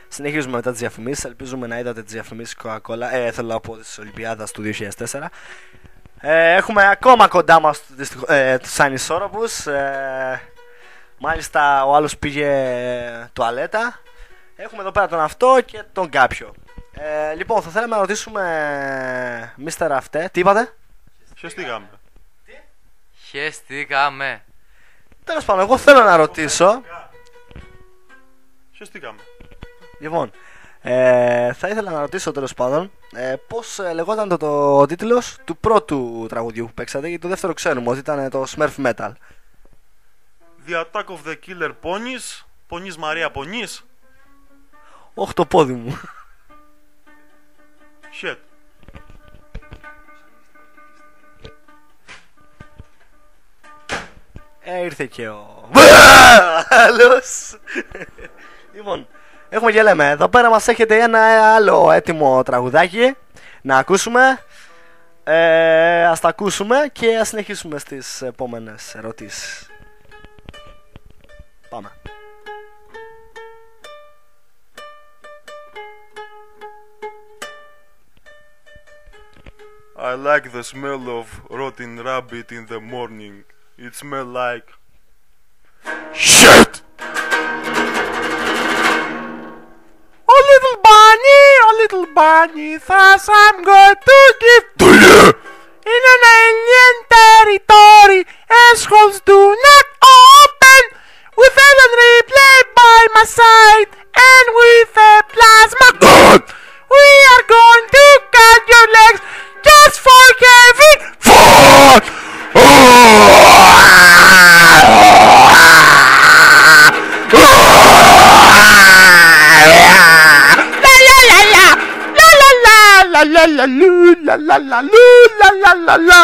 Συνεχίζουμε μετά τις διαφημίσεις. Ελπίζουμε να είδατε τις διαφημίσεις Coca-Cola. Θέλω να πω της Ολυμπιάδας του 2004. Έχουμε ακόμα κοντά μας τους ανισόρροπους. Μάλιστα ο άλλος πήγε τουαλέτα. Έχουμε εδώ πέρα τον αυτό και τον κάποιο. Λοιπόν, θα θέλαμε να ρωτήσουμε Μίστερ Αυτέ. Τι είπατε? Χεστήκαμε. Χεστήκαμε. Τέλος πάντων, εγώ θέλω να ρωτήσω. Χεστήκαμε. Λοιπόν, θα ήθελα να ρωτήσω τέλος πάντων πώς λεγόταν ο τίτλος του πρώτου τραγουδιού που παίξατε, γιατί το δεύτερο ξέρουμε ότι ήταν το Smurf Metal. The Attack of the Killer Ponies. Πονής Μαρία Πονής. Όχι το πόδι μου. Shit. Ήρθε και ο άλλος. Λοιπόν, έχουμε και λέμε, εδώ πέρα μας έχετε ένα άλλο έτοιμο τραγουδάκι να ακούσουμε. Ας τα ακούσουμε και ας συνεχίσουμε στις επόμενες ερωτήσεις. Πάμε. I like the smell of rotten rabbit in the morning. It smells like shit. A little bunny thought I'm going to give to you in an alien territory. Assholes do not open with an replay by my side and with a plasma gun. We are going to cut your legs just for having fun. La la la loo la la la loo la la la la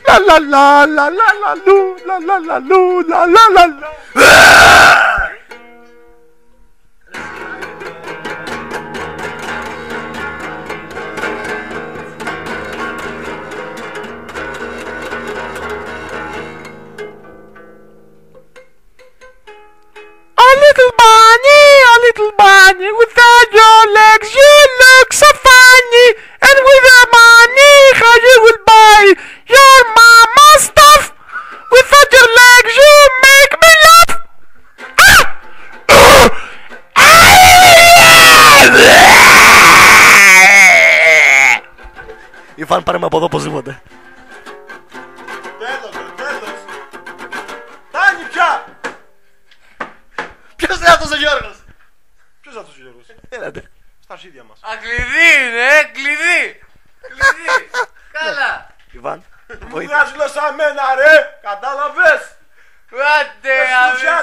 la la la la la la loo la la la loo la la la la. A little bunny, without your legs you look so funny, and with your money how you will buy your mama's stuff. Without your legs you make me laugh. Ιβάν, πάρε με από εδώ οπωσδήποτε. Τέλος. Φτάνει πια. Ποιος είναι αυτός ο Γιώργος? Ποιος είναι αυτός ο Γιώργος? Έλατε. Στα αρχίδια μας. Κλειδί είναι, κλειδί. Καλά. Ιβάν, Μου βγάζουν σαν μένα ρε. Κατάλαβες? Άντε,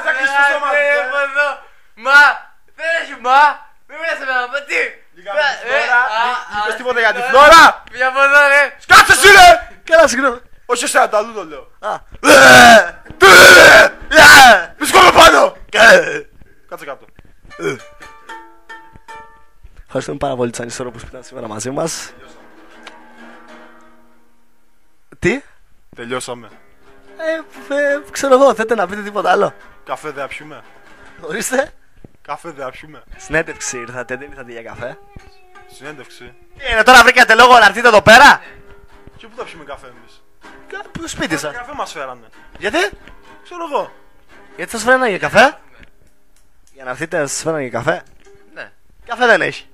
θα κλείσει το στόμα του, από εδώ. Μα, δεν έχει μα. Μην μιλάς εμένα, μα τι. Λίγα με τη φλόρα. Μην είπες τίποτα για τη φλόρα. Φύγε από εδώ ρε. Σκάτσε εσύ ρε. καλά, συγγνώμη. Όχι εσένα, τα λούδο λέω. Μη σκόλω πάνω. Κάτσε κάτω. Ευχαριστούμε πάρα πολύ τους ανισόρροπους που ήταν σήμερα μαζί μας. Τι? Τελειώσαμε. Ξέρω εγώ, θέλετε να πείτε τίποτα άλλο? Καφέ δεν πιούμε. Ορίστε. Καφέ δεν πιούμε. Συνέντευξη ήρθατε, δεν ήρθατε για καφέ? Συνέντευξη. Τι είναι τώρα, βρήκατε λόγο να έρθετε εδώ πέρα? Και πού θα πιούμε καφέ εμείς? Πού σπίτι σας? Καφέ μας φέρανε. Γιατί? Ξέρω εγώ. Γιατί σας φέρανε για καφέ? Για να έρθετε σας φέρανε για καφέ? Ναι. Καφέ δεν έχει.